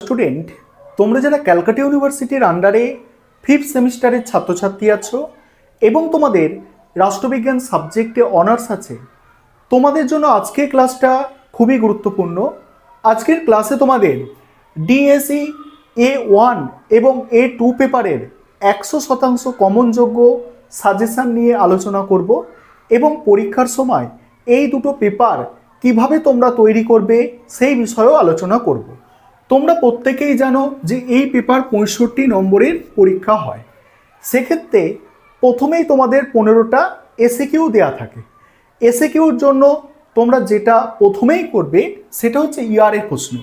Student, তোমরা যারা ক্যালকাটা ইউনিভার্সিটির আন্ডারে 5th সেমিস্টারের ছাত্রছাত্রী আছো এবং তোমাদের রাষ্ট্রবিজ্ঞান সাবজেক্টে অনার্স আছে, তোমাদের জন্য আজকের ক্লাসটা খুবই গুরুত্বপূর্ণ। আজকের ক্লাসে তোমাদের ডিএসই A1 এবং A2 পেপারের 100% কমনযোগ্য সাজেশান নিয়ে আলোচনা করব এবং পরীক্ষার সময় এই দুটো পেপার কিভাবে তোমরা তৈরি করবে সেই বিষয়েও আলোচনা করব। তোমরা প্রত্যেকেই জানো যে এই পেপার 65 নম্বরের পরীক্ষা হয়। সেক্ষেত্রে প্রথমেই তোমাদের 15টা এসএকিউ দেওয়া থাকে। এসএকিউর জন্য তোমরা যেটা প্রথমেই করবে সেটা হচ্ছে ইয়ারের প্রশ্ন।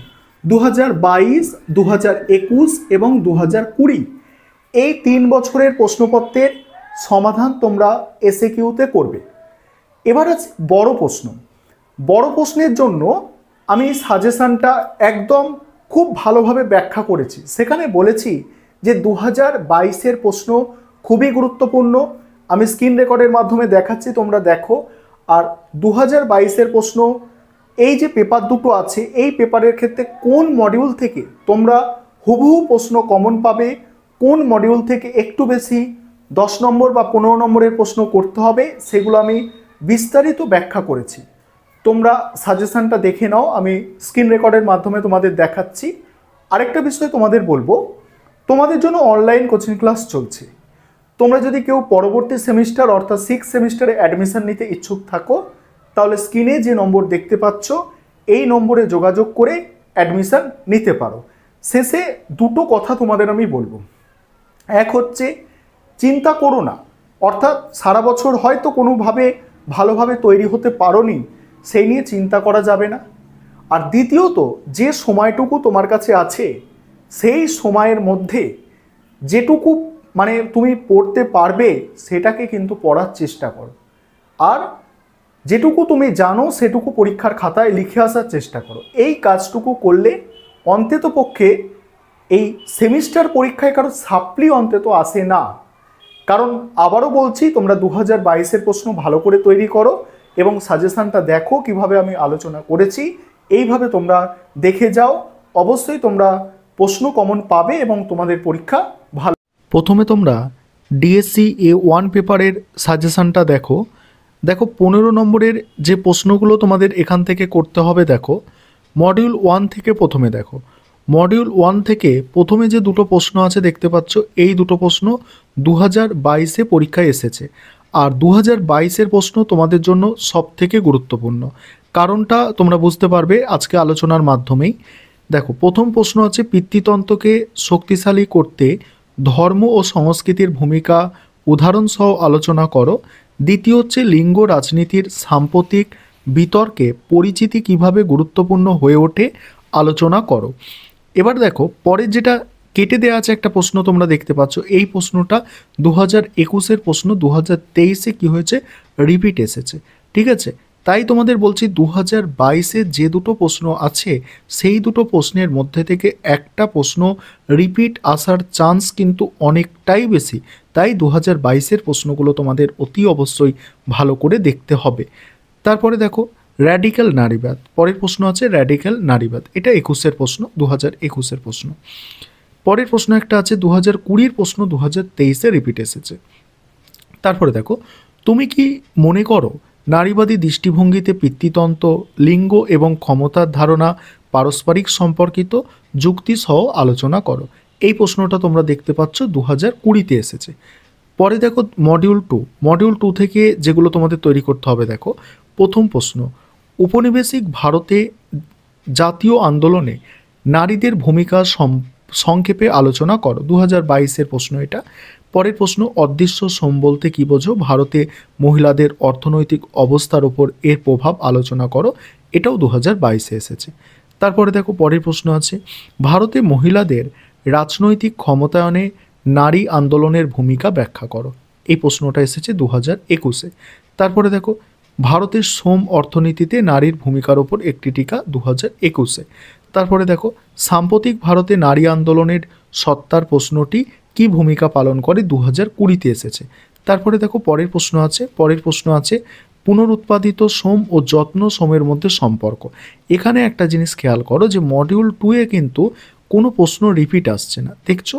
2022, 2021 এবং 2020 এই 3 বছরের প্রশ্নপত্রের সমাধান তোমরা এসএকিউতে করবে। এবার আছে বড় প্রশ্ন। বড় প্রশ্নের জন্য আমি সাজেশানটা একদম খুব ভালোভাবে ব্যাখ্যা করেছি। সেখানে বলেছি যে 2022-এর প্রশ্ন খুবই গুরুত্বপূর্ণ। আমি স্ক্রিন রেকর্ডের মাধ্যমে দেখাচ্ছি, তোমরা দেখো। আর 2022-এর প্রশ্ন, এই যে পেপার দুটো আছে, এই পেপারের ক্ষেত্রে কোন মডিউল থেকে তোমরা হুবহু প্রশ্ন কমন পাবে, কোন মডিউল থেকে একটু বেশি 10 নম্বর বা 15 নম্বরের প্রশ্ন করতে হবে, সেগুলো আমি বিস্তারিত ব্যাখ্যা করেছি। তোমরা সাজেশানটা দেখে নাও, আমি স্ক্রিন রেকর্ডের মাধ্যমে তোমাদের দেখাচ্ছি। আরেকটা বিষয় তোমাদের বলবো, তোমাদের জন্য অনলাইন কোচিং ক্লাস চলছে। তোমরা যদি কেউ পরবর্তী সেমিস্টার অর্থাৎ 6th সেমিস্টারে অ্যাডমিশন নিতে ইচ্ছুক থাকো, তাহলে স্ক্রিনে যে নম্বর দেখতে পাচ্ছ এই নম্বরে যোগাযোগ করে অ্যাডমিশন নিতে পারো। শেষে দুটো কথা তোমাদের আমি বলবো। এক হচ্ছে, চিন্তা করো না, অর্থাৎ সারা বছর হয়তো কোনোভাবে ভালোভাবে তৈরি হতে পারোনি, সেই নিয়ে চিন্তা করা যাবে না। আর দ্বিতীয়ত, যে সময়টুকু তোমার কাছে আছে সেই সময়ের মধ্যে যেটুকু তুমি পড়তে পারবে সেটাকে কিন্তু পড়ার চেষ্টা করো। আর যেটুকু তুমি জানো সেটুকু পরীক্ষার খাতায় লিখে আসার চেষ্টা করো। এই কাজটুকু করলে অন্ততপক্ষে এই সেমিস্টার পরীক্ষায় কারো সাপ্লি অন্তত আসে না। কারণ আবারও বলছি, তোমরা 2022-এর প্রশ্ন ভালো করে তৈরি করো এবং সাজেশানটা দেখো কিভাবে আমি আলোচনা করেছি, এইভাবে তোমরা দেখে যাও। অবশ্যই তোমরা প্রশ্ন কমন পাবে এবং তোমাদের পরীক্ষা ভালো। প্রথমে তোমরা ডিএসসি A1 পেপারের সাজেশানটা দেখো। 15 নম্বরের যে প্রশ্নগুলো তোমাদের এখান থেকে করতে হবে, দেখো মডিউল 1 থেকে প্রথমে দেখো। মডিউল 1 থেকে প্রথমে যে দুটো প্রশ্ন আছে দেখতে পাচ্ছ, এই দুটো প্রশ্ন 2022-এ পরীক্ষায় এসেছে। আর 2022-এর প্রশ্ন তোমাদের জন্য সব থেকে গুরুত্বপূর্ণ। কারণটা তোমরা বুঝতে পারবে আজকে আলোচনার মাধ্যমেই। দেখো, প্রথম প্রশ্ন আছে, পিতৃতন্ত্রকে শক্তিশালী করতে ধর্ম ও সংস্কৃতির ভূমিকা উদাহরণসহ আলোচনা করো। দ্বিতীয় হচ্ছে, লিঙ্গ রাজনীতির সাম্প্রতিক বিতর্কে পরিচিতি কিভাবে গুরুত্বপূর্ণ হয়ে ওঠে আলোচনা করো। এবার দেখো, পরের যেটা কেটে দেওয়া আছে একটা প্রশ্ন তোমরা দেখতে পাচ্ছ, এই প্রশ্নটা 2021-এর প্রশ্ন 2023-এ কী হয়েছে, রিপিট এসেছে। ঠিক আছে, তাই তোমাদের বলছি 2022-এর যে দুটো প্রশ্ন আছে সেই দুটো প্রশ্নের মধ্যে থেকে একটা প্রশ্ন রিপিট আসার চান্স কিন্তু অনেকটাই বেশি। তাই 2022-এর প্রশ্নগুলো তোমাদের অতি অবশ্যই ভালো করে দেখতে হবে। তারপরে দেখো, র্যাডিক্যাল নারীবাদ, পরের প্রশ্ন আছে র্যাডিক্যাল নারীবাদ, এটা 21-এর প্রশ্ন, 2021-এর প্রশ্ন। পরের প্রশ্ন একটা আছে 2020-এর প্রশ্ন 2023-এ রিপিট এসেছে। তারপরে দেখো, তুমি কি মনে করো নারীবাদী দৃষ্টিভঙ্গিতে পিতৃতন্ত্র, লিঙ্গ এবং ক্ষমতার ধারণা পারস্পরিক সম্পর্কিত, যুক্তি সহ আলোচনা করো। এই প্রশ্নটা তোমরা দেখতে পাচ্ছ 2020-তে এসেছে। পরে দেখো মডিউল 2 থেকে যেগুলো তোমাদের তৈরি করতে হবে, দেখো প্রথম প্রশ্ন, উপনিবেশিক ভারতে জাতীয় আন্দোলনে নারীদের ভূমিকা সংক্ষেপে আলোচনা করো। 2022-এর প্রশ্ন এটা। পরের প্রশ্ন, অদৃশ্য শ্রম বলতে কী বোঝো, ভারতে মহিলাদের অর্থনৈতিক অবস্থার ওপর এর প্রভাব আলোচনা করো। এটাও 2022-এ এসেছে। তারপরে দেখো, পরের প্রশ্ন আছে, ভারতে মহিলাদের রাজনৈতিক ক্ষমতায়নে নারী আন্দোলনের ভূমিকা ব্যাখ্যা করো। এই প্রশ্নটা এসেছে 2021-এ। তারপরে দেখো, ভারতের শ্রম অর্থনীতিতে নারীর ভূমিকার ওপর একটি টিকা, 2021-এ। তারপরে দেখো, সাম্প্রতিক ভারতে নারী আন্দোলনের সত্তার প্রশ্নটি কি ভূমিকা পালন করে, 2020-তে এসেছে। তারপরে দেখো, পরের প্রশ্ন আছে পুনরুৎপাদিত শ্রম ও যত্ন শ্রমের মধ্যে সম্পর্ক। এখানে একটা জিনিস খেয়াল করো যে মডিউল 2-এ কিন্তু কোনো প্রশ্ন রিপিট আসছে না, দেখছো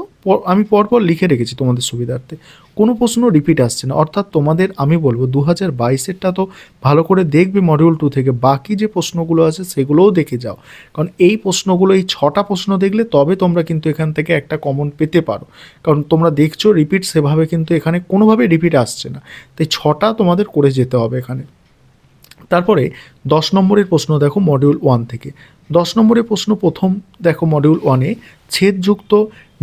আমি পরপর লিখে রেখেছি তোমাদের সুবিধার্থে, কোনো প্রশ্ন রিপিট আসছে না। অর্থাৎ তোমাদের আমি বলবো 2022-এরটা তো ভালো করে দেখবে মডিউল 2 থেকে, বাকি যে প্রশ্নগুলো আছে সেগুলোও দেখে যাও, কারণ এই প্রশ্নগুলো, এই 6টা প্রশ্ন দেখলে তবে তোমরা কিন্তু এখান থেকে একটা কমন পেতে পারো, কারণ তোমরা দেখছো রিপিট সেভাবে কিন্তু এখানে কোনোভাবে রিপিট আসছে না, তাই 6টা তোমাদের করে যেতে হবে এখানে। তারপরে 10 নম্বরের প্রশ্ন দেখো মডিউল 1 থেকে। 10 নম্বরের প্রশ্ন প্রথম দেখো মডিউল 1-এ ছেদযুক্ত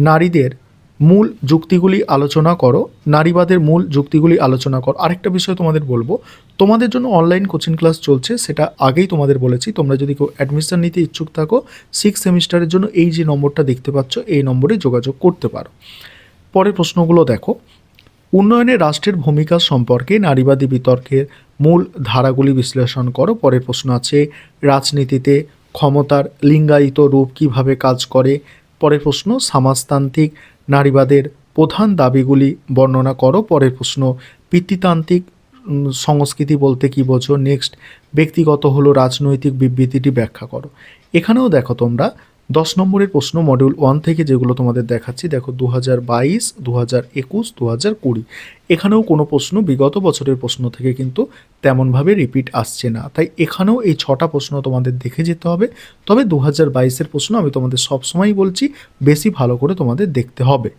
নারীদের মূল যুক্তিগুলি আলোচনা করো, নারীবাদের মূল যুক্তিগুলি আলোচনা করো। আরেকটা বিষয় তোমাদের বলবো, তোমাদের জন্য অনলাইন কোচিং ক্লাস চলছে, সেটা আগেই তোমাদের বলেছি। তোমরা যদি কেউ অ্যাডমিশন নিতে ইচ্ছুক থাকো 6 সেমিস্টারের জন্য এই যে নম্বরটা দেখতে পাচ্ছ এই নম্বরে যোগাযোগ করতে পারো। পরের প্রশ্নগুলো দেখো, উন্নয়নে রাষ্ট্রের ভূমিকা সম্পর্কে নারীবাদী বিতর্কের মূল ধারাগুলি বিশ্লেষণ করো। পরের প্রশ্ন আছে রাজনীতিতে ক্ষমতার লিঙ্গায়িত রূপ কিভাবে কাজ করে। পরের প্রশ্ন সমাজতান্ত্রিক নারীবাদের প্রধান দাবিগুলি বর্ণনা করো। পরের প্রশ্ন পিতৃতান্ত্রিক সংস্কৃতি বলতে কী বোঝো। নেক্সট ব্যক্তিগত হলো রাজনৈতিক বিবৃতিটি ব্যাখ্যা করো। এখানেও দেখো তোমরা 10 নম্বরের প্রশ্ন মডিউল 1 থেকে যেগুলো তোমাদের দেখাচ্ছি, দেখো 2022, 2021, 2020 এখানেও কোনো প্রশ্ন বিগত বছরের প্রশ্ন থেকে কিন্তু তেমনভাবে রিপিট আসছে না, তাই এখানেও এই 6টা প্রশ্ন তোমাদের দেখে যেতে হবে। তবে 2022-এর প্রশ্ন আমি তোমাদের সবসময়ই বলছি বেশি ভালো করে তোমাদের দেখতে হবে।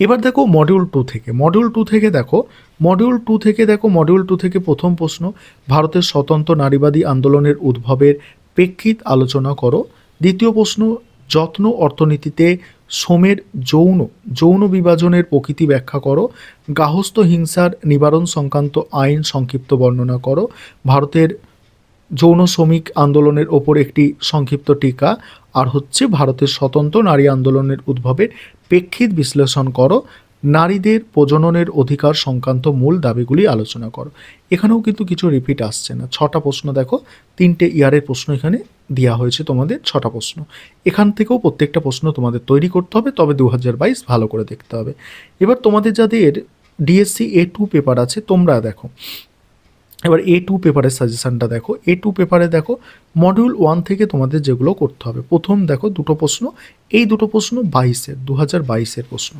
এবার দেখো মডিউল 2 থেকে, মডিউল 2 থেকে দেখো, মডিউল 2 থেকে দেখো, মডিউল 2 থেকে প্রথম প্রশ্ন ভারতের স্বতন্ত্র নারীবাদী আন্দোলনের উদ্ভবের প্রেক্ষিত আলোচনা করো। দ্বিতীয় প্রশ্ন যত্ন অর্থনীতিতে শ্রমের যৌন বিভাজনের প্রকৃতি ব্যাখ্যা করো। গার্হস্থ্য হিংসার নিবারণ সংক্রান্ত আইন সংক্ষিপ্ত বর্ণনা করো। ভারতের যৌন শ্রমিক আন্দোলনের ওপর একটি সংক্ষিপ্ত টিকা। আর হচ্ছে ভারতের স্বতন্ত্র নারী আন্দোলনের উদ্ভবের প্রেক্ষিত বিশ্লেষণ করো। নারীদের প্রজননের অধিকার সংক্রান্ত মূল দাবিগুলি আলোচনা করো। এখানেও কিন্তু কিছু রিপিট আসছে না, 6টা প্রশ্ন দেখো, 3টে ইয়ারের প্রশ্ন এখানে দেওয়া হয়েছে তোমাদের, 6টা প্রশ্ন। এখান থেকেও প্রত্যেকটা প্রশ্ন তোমাদের তৈরি করতে হবে, তবে 2022 ভালো করে দেখতে হবে। এবার তোমাদের যাদের ডিএসসি A2 পেপার আছে তোমরা দেখো, এবার A2 পেপারের সাজেশানটা দেখো। A2 পেপারে দেখো মডিউল 1 থেকে তোমাদের যেগুলো করতে হবে, প্রথম দেখো দুটো প্রশ্ন, এই দুটো প্রশ্ন 2022-এর প্রশ্ন।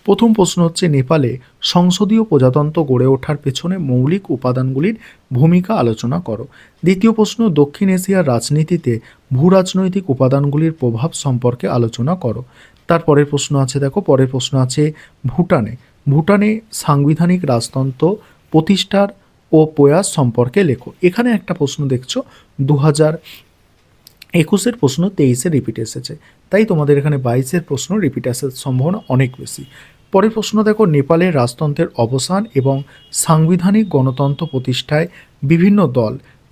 প্রথম প্রশ্ন হচ্ছে নেপালে সংসদীয় প্রজাতন্ত্র গড়ে ওঠার পেছনে মৌলিক উপাদানগুলির ভূমিকা আলোচনা করো। দ্বিতীয় প্রশ্ন দক্ষিণ এশিয়ার রাজনীতিতে ভূরাজনৈতিক উপাদানগুলির প্রভাব সম্পর্কে আলোচনা করো। তারপরের প্রশ্ন আছে দেখো, পরের প্রশ্ন আছে ভুটানে সাংবিধানিক রাজতন্ত্র প্রতিষ্ঠার ও প্রয়াস সম্পর্কে লেখো। এখানে একটা প্রশ্ন দেখছো 2021-এর প্রশ্ন 23-এ রিপিট এসেছে, তাই তোমাদের এখানে 22-এর প্রশ্ন রিপিট আসার সম্ভাবনা অনেক বেশি। পরের প্রশ্ন দেখো নেপালের রাজতন্ত্রের অবসান এবং সাংবিধানিক গণতন্ত্র প্রতিষ্ঠায়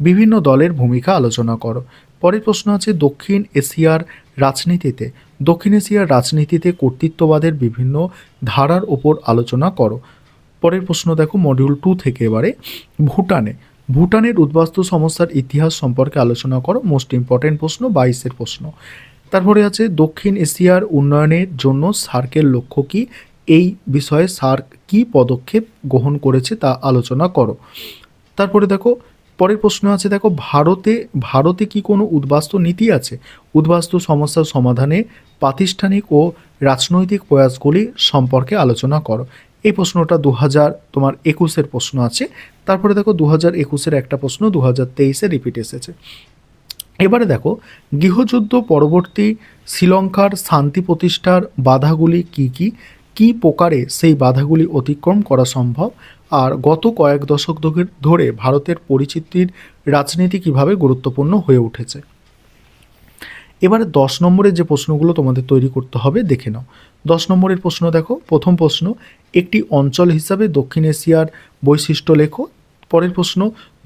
বিভিন্ন দলের ভূমিকা আলোচনা করো। পরের প্রশ্ন আছে দক্ষিণ এশিয়ার রাজনীতিতে কর্তৃত্ববাদের বিভিন্ন ধারার ওপর আলোচনা করো। পরের প্রশ্ন দেখো মডিউল 2 থেকে, এবারে ভুটানের উদ্বাস্তু সমস্যার ইতিহাস সম্পর্কে আলোচনা করো। মোস্ট ইম্পর্টেন্ট প্রশ্ন, 22-এর প্রশ্ন। তারপরে আছে দক্ষিণ এশিয়ার উন্নয়নের জন্য সার্কের লক্ষ্য কী, এই বিষয়ে সার্ক কী পদক্ষেপ গ্রহণ করেছে তা আলোচনা করো। তারপরে দেখো পরের প্রশ্ন আছে দেখো ভারতে কি কোনো উদ্বাস্তু নীতি আছে, উদ্বাস্তু সমস্যার সমাধানে প্রাতিষ্ঠানিক ও রাজনৈতিক প্রয়াসগুলি সম্পর্কে আলোচনা করো। এই প্রশ্নটা 2021-এর প্রশ্ন আছে। তারপরে দেখো 2021-এর একটা প্রশ্ন 2023-এ রিপিট এসেছে। এবারে দেখো গৃহযুদ্ধ পরবর্তী শ্রীলঙ্কার শান্তি প্রতিষ্ঠার বাধাগুলি কী প্রকারে সেই বাধাগুলি অতিক্রম করা সম্ভব, আর গত কয়েক দশক ধরে ভারতের পরিচিতির রাজনীতি কিভাবে গুরুত্বপূর্ণ হয়ে উঠেছে। এবারে 10 নম্বরের যে প্রশ্নগুলো তোমাদের তৈরি করতে হবে দেখে নাও। 10 নম্বরের প্রশ্ন দেখো, প্রথম প্রশ্ন একটি অঞ্চল হিসাবে দক্ষিণ এশিয়ার বৈশিষ্ট্য লেখো। পরের প্রশ্ন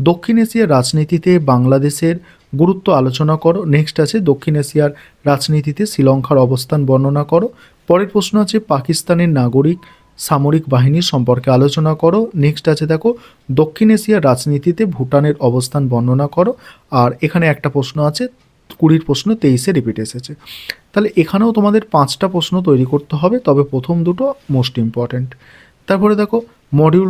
দক্ষিণ এশিয়ার রাজনীতিতে বাংলাদেশের গুরুত্ব আলোচনা করো। নেক্সট আছে দক্ষিণ এশিয়ার রাজনীতিতে শ্রীলঙ্কার অবস্থান বর্ণনা করো। পরের প্রশ্ন আছে পাকিস্তানের সামরিক বাহিনীর সম্পর্কে আলোচনা করো। নেক্সট আছে দেখো দক্ষিণ এশিয়ার রাজনীতিতে ভুটানের অবস্থান বর্ণনা করো। আর এখানে একটা প্রশ্ন আছে 20 প্রশ্ন 23-এ রিপিট এসেছে, তাহলে এখানেও তোমাদের 5টা প্রশ্ন তৈরি করতে হবে, তবে প্রথম দুটো মোস্ট ইম্পর্ট্যান্ট। তারপরে দেখো মডিউল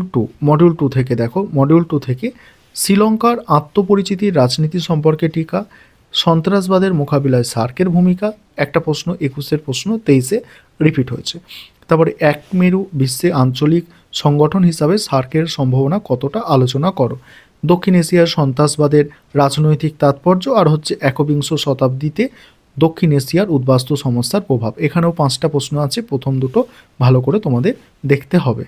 2 থেকে দেখো, মডিউল 2 থেকে শ্রীলঙ্কার আত্মপরিচিতির রাজনীতি সম্পর্কে টিকা, সন্ত্রাসবাদের মোকাবিলায় সার্কের ভূমিকা, একটা প্রশ্ন 21-এর প্রশ্ন 23-এ রিপিট হয়েছে। তারপরে এক মেরু বিশ্বে আঞ্চলিক সংগঠন হিসাবে সার্কের সম্ভাবনা কতটা আলোচনা করো। দক্ষিণ এশিয়ার সন্ত্রাসবাদের রাজনৈতিক তাৎপর্য আর হচ্ছে একবিংশ শতাব্দীতে দক্ষিণ এশিয়ার উদ্বাস্তু সমস্যার প্রভাব। এখানেও 5টা প্রশ্ন আছে, প্রথম দুটো ভালো করে তোমাদের দেখতে হবে।